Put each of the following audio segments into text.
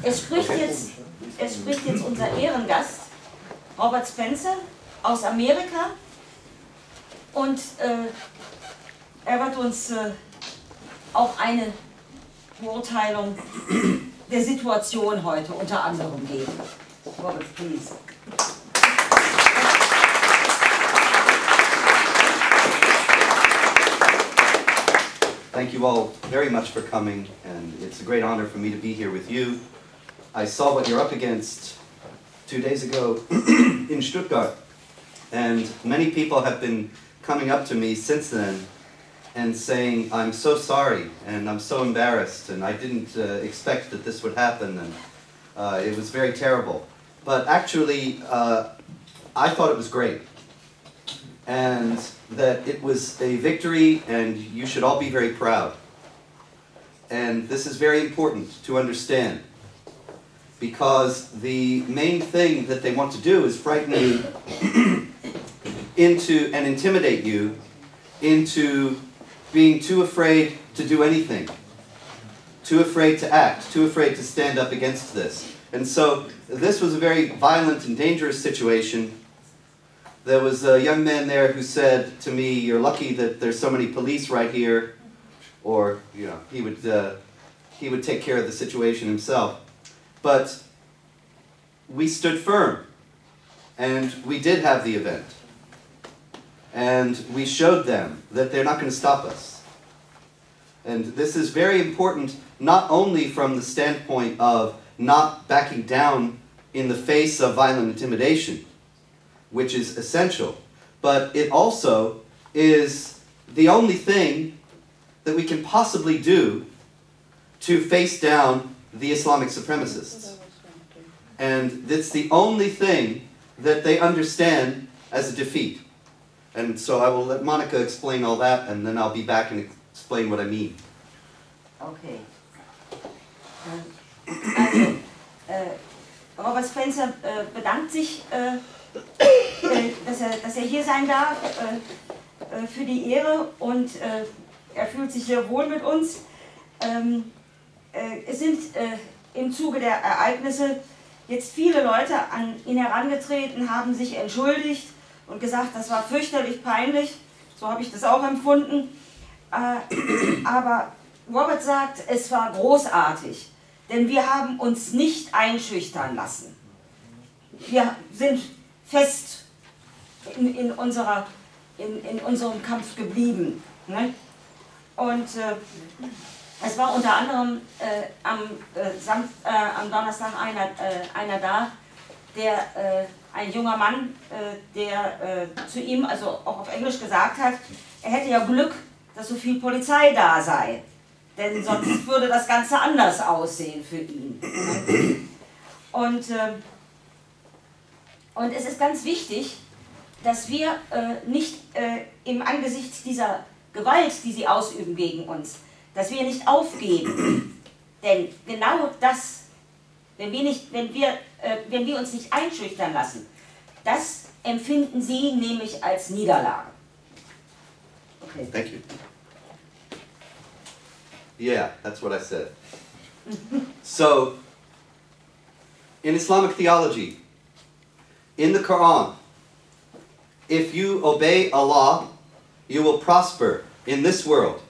Es spricht jetzt unser Ehrengast, Robert Spencer aus Amerika, und er wird uns auch eine Beurteilung der Situation heute unter anderem geben. Robert, please. Thank you all very much for coming, and it's a great honor for me to be here with you. I saw what you're up against 2 days ago in Stuttgart, and many people have been coming up to me since then and saying, I'm so sorry, and I'm so embarrassed, and I didn't expect that this would happen, and it was very terrible. But actually, I thought it was great, and that it was a victory, and you should all be very proud. And this is very important to understand, because the main thing that they want to do is frighten you into and intimidate you into being too afraid to do anything, too afraid to act, too afraid to stand up against this. And so this was a very violent and dangerous situation. There was a young man there who said to me, "You're lucky that there's so many police right here," or he would take care of the situation himself. But we stood firm, and we did have the event, and we showed them that they're not going to stop us. And this is very important, not only from the standpoint of not backing down in the face of violent intimidation, which is essential, but it also is the only thing that we can possibly do to face down the Islamic supremacists. And it's the only thing that they understand as a defeat. And so I will let Monica explain all that, and then I'll be back and explain what I mean. Okay. Also, Robert Spencer bedankt sich, dass er hier sein darf, für die Ehre, und er fühlt sich sehr wohl mit uns. Es sind im Zuge der Ereignisse jetzt viele Leute an ihn herangetreten, haben sich entschuldigt und gesagt, das war fürchterlich peinlich, so habe ich das auch empfunden. Aber Robert sagt, es war großartig, denn wir haben uns nicht einschüchtern lassen. Wir sind fest in unserem Kampf geblieben. Ne? Und es war unter anderem am Donnerstag einer da, ein junger Mann, der zu ihm, also auch auf Englisch, gesagt hat, er hätte ja Glück, dass so viel Polizei da sei, denn sonst würde das Ganze anders aussehen für ihn. Und es ist ganz wichtig, dass wir nicht im Angesicht dieser Gewalt, die sie ausüben gegen uns, dass wir nicht aufgeben. Denn genau das, wenn wir uns nicht einschüchtern lassen, das empfinden sie nämlich als Niederlage. Okay. Thank you. Yeah, that's what I said. So, in Islamic theology, in the Quran, if you obey Allah, you will prosper in this world.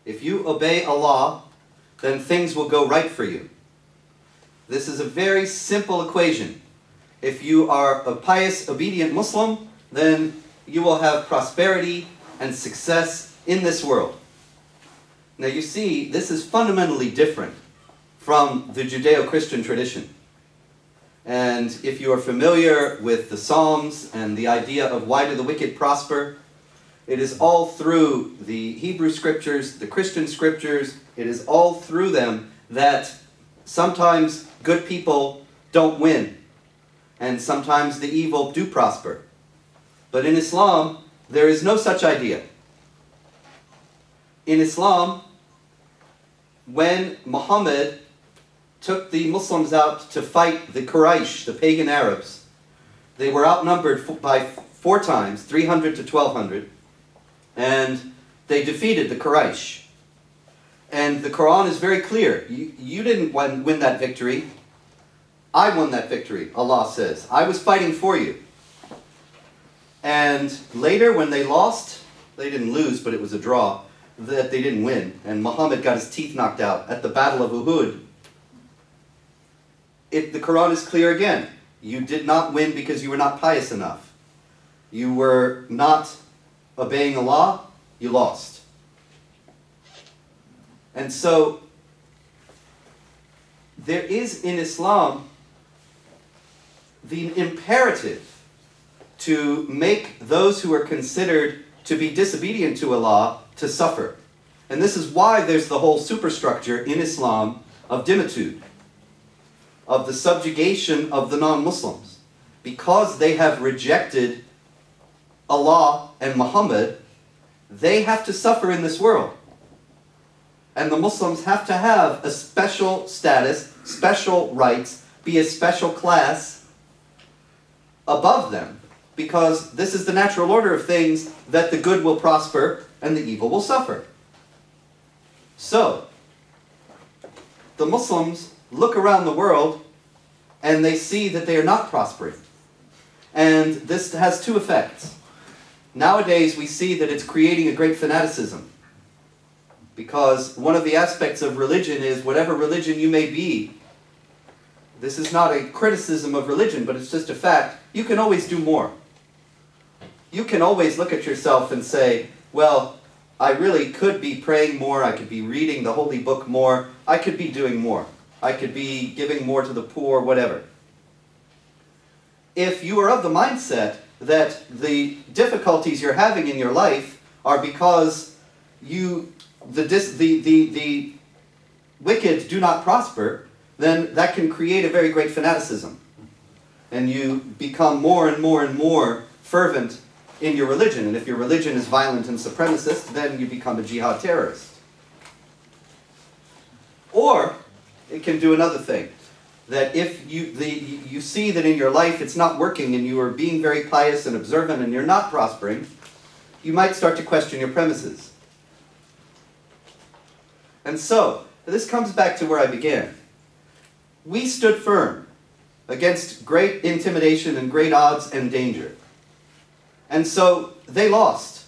If you obey Allah, then things will go right for you. This is a very simple equation. If you are a pious, obedient Muslim, then you will have prosperity and success in this world. Now you see, this is fundamentally different from the Judeo-Christian tradition. And if you are familiar with the Psalms and the idea of why do the wicked prosper, it is all through the Hebrew scriptures, the Christian scriptures, it is all through them that sometimes good people don't win, and sometimes the evil do prosper. But in Islam, there is no such idea. In Islam, when Muhammad took the Muslims out to fight the Quraysh, the pagan Arabs, they were outnumbered by 4 times, 300 to 1,200, and they defeated the Quraysh. And the Quran is very clear. You didn't win that victory. I won that victory, Allah says. I was fighting for you. And later when they lost, they didn't lose, but it was a draw, that they didn't win. And Muhammad got his teeth knocked out at the Battle of Uhud. The Quran is clear again. You did not win because you were not pious enough. You were not obeying Allah, you lost. And so, there is in Islam the imperative to make those who are considered to be disobedient to Allah to suffer. And this is why there's the whole superstructure in Islam of dhimitude, of the subjugation of the non-Muslims. Because they have rejected Allah and Muhammad, they have to suffer in this world. And the Muslims have to have a special status, special rights, be a special class above them. Because this is the natural order of things, that the good will prosper and the evil will suffer. So, the Muslims look around the world and they see that they are not prospering. And this has two effects. Nowadays we see that it's creating a great fanaticism. Because one of the aspects of religion is, whatever religion you may be, this is not a criticism of religion, but it's just a fact, you can always do more. You can always look at yourself and say, well, I really could be praying more, I could be reading the holy book more, I could be doing more. I could be giving more to the poor, whatever. If you are of the mindset that the difficulties you're having in your life are because the wicked do not prosper, then that can create a very great fanaticism. And you become more and more and more fervent in your religion. And if your religion is violent and supremacist, then you become a jihad terrorist. Or it can do another thing. That if you see that in your life it's not working and you are being very pious and observant and you're not prospering, you might start to question your premises. And so, this comes back to where I began. We stood firm against great intimidation and great odds and danger. And so, they lost.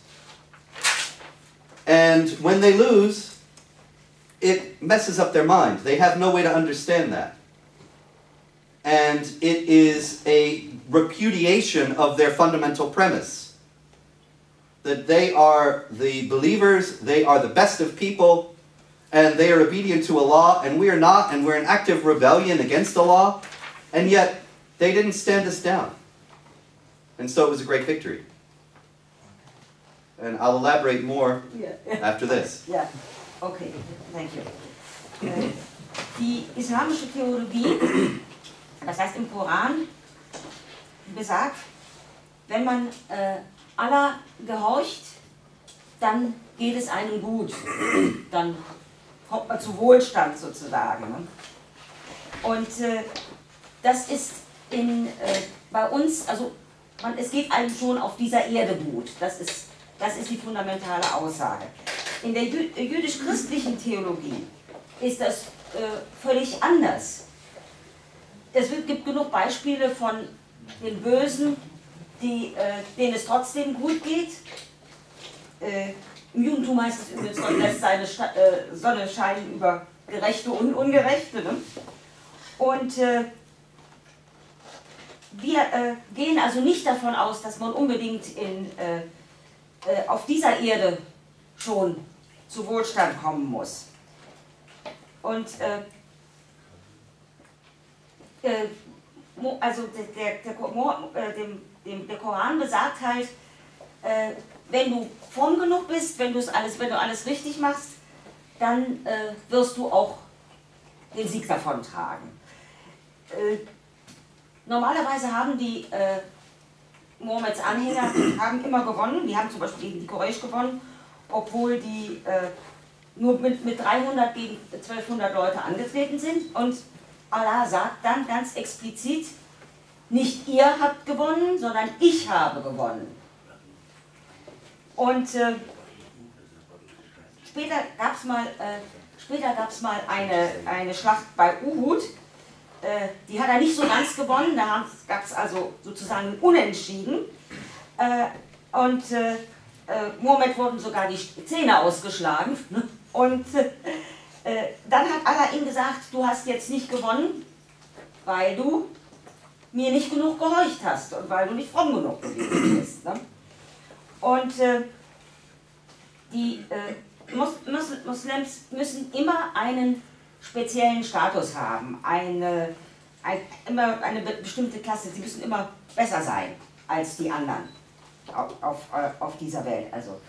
And when they lose, it messes up their mind. They have no way to understand that. And it is a repudiation of their fundamental premise. That they are the believers, they are the best of people, and they are obedient to Allah, and we are not, and we're in active rebellion against Allah, and yet they didn't stand us down. And so it was a great victory. And I'll elaborate more after this. Ja, okay, thank you. Die islamische Theologie, das heißt im Koran, besagt, wenn man Allah gehorcht, dann geht es einem gut. Dann kommt man zu Wohlstand sozusagen. Ne? Und das ist bei uns, also es geht einem schon auf dieser Erde gut. Das ist die fundamentale Aussage. In der jüdisch-christlichen Theologie ist das völlig anders. Es gibt genug Beispiele von den Bösen, denen es trotzdem gut geht. Im Judentum heißt es übrigens, Gott lässt seine Sonne scheinen über Gerechte und Ungerechte. Ne? Und wir gehen also nicht davon aus, dass man unbedingt auf dieser Erde schon zu Wohlstand kommen muss. Und also der Koran besagt halt, wenn du fromm genug bist, wenn du alles richtig machst, dann wirst du auch den Sieg davon tragen. Normalerweise haben die Mohammeds Anhänger immer gewonnen. Die haben zum Beispiel gegen die Quraysh gewonnen, obwohl die nur mit 300 gegen 1200 Leute angetreten sind. Und Allah sagt dann ganz explizit, nicht ihr habt gewonnen, sondern ich habe gewonnen. Und später gab es mal Später gab es mal eine Schlacht bei Uhud, die hat er nicht so ganz gewonnen, da gab es also sozusagen ein Unentschieden. Und Mohammed wurden sogar die Zähne ausgeschlagen. Und dann hat Allah ihm gesagt, du hast jetzt nicht gewonnen, weil du mir nicht genug gehorcht hast und weil du nicht fromm genug gewesen bist. Ne? Und die Moslems müssen immer einen speziellen Status haben, immer eine bestimmte Klasse, sie müssen immer besser sein als die anderen auf dieser Welt. Also.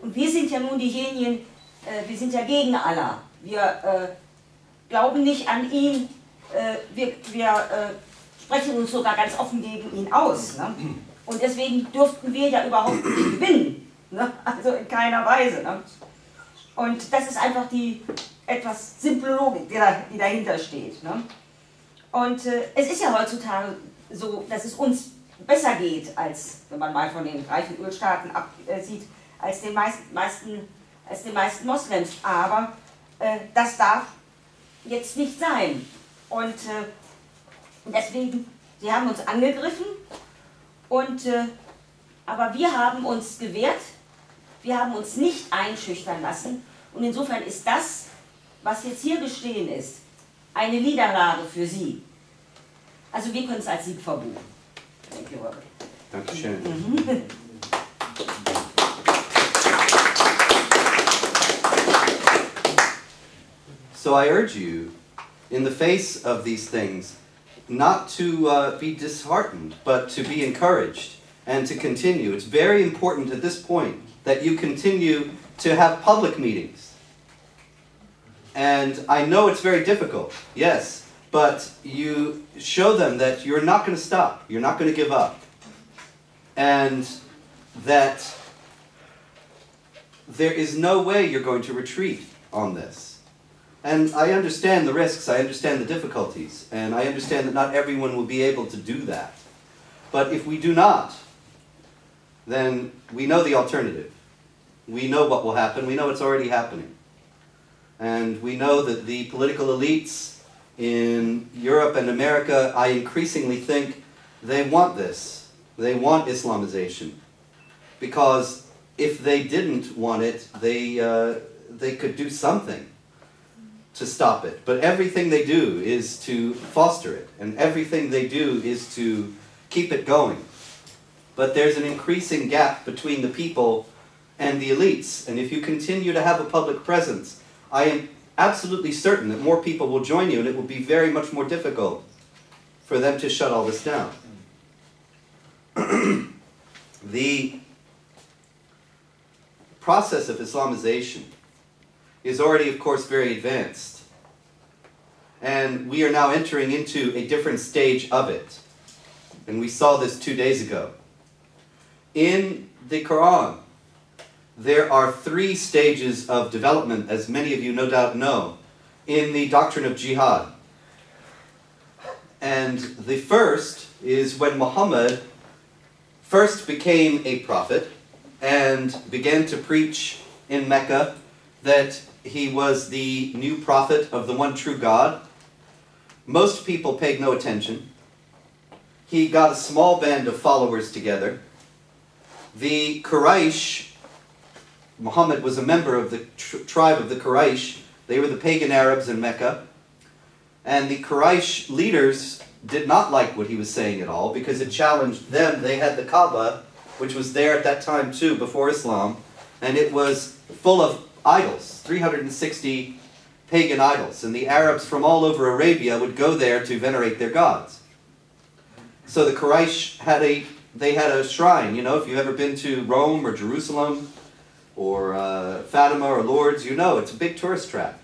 Und wir sind ja nun diejenigen, wir sind ja gegen Allah, wir glauben nicht an ihn, wir sprechen uns sogar ganz offen gegen ihn aus. Ne? Und deswegen dürften wir ja überhaupt nicht gewinnen, ne? Also in keiner Weise. Ne? Und das ist einfach die etwas simple Logik, die dahinter steht. Ne? Und es ist ja heutzutage so, dass es uns besser geht, als wenn man mal von den reichen Ölstaaten absieht, als den meisten Moslems. Aber das darf jetzt nicht sein. Und deswegen, sie haben uns angegriffen, aber wir haben uns gewehrt, wir haben uns nicht einschüchtern lassen. Und insofern ist das, was jetzt hier geschehen ist, eine Niederlage für sie. Also wir können es als Sieg verbuchen. Danke, Robert. Dankeschön. So I urge you, in the face of these things, not to be disheartened, but to be encouraged and to continue. It's very important at this point that you continue to have public meetings. And I know it's very difficult, yes, but you show them that you're not going to stop, you're not going to give up, and that there is no way you're going to retreat on this. And I understand the risks, I understand the difficulties, and I understand that not everyone will be able to do that. But if we do not, then we know the alternative. We know what will happen, we know it's already happening. And we know that the political elites in Europe and America, I increasingly think they want this. They want Islamization. Because if they didn't want it, they could do something to stop it. But everything they do is to foster it. And everything they do is to keep it going. But there's an increasing gap between the people and the elites. And if you continue to have a public presence, I am absolutely certain that more people will join you, and it will be very much more difficult for them to shut all this down. The process of Islamization is already, of course, very advanced. And we are now entering into a different stage of it. And we saw this 2 days ago. In the Quran, there are 3 stages of development, as many of you no doubt know, in the doctrine of jihad. And the first is when Muhammad first became a prophet and began to preach in Mecca that he was the new prophet of the one true God. Most people paid no attention. He got a small band of followers together. The Quraysh, Muhammad was a member of the tribe of the Quraysh. They were the pagan Arabs in Mecca. And the Quraysh leaders did not like what he was saying at all because it challenged them. They had the Kaaba, which was there at that time too, before Islam, and it was full of idols, 360 pagan idols. And the Arabs from all over Arabia would go there to venerate their gods. So the Quraysh had a shrine. You know, if you've ever been to Rome or Jerusalem, or Fatima or Lourdes, you know it's a big tourist trap.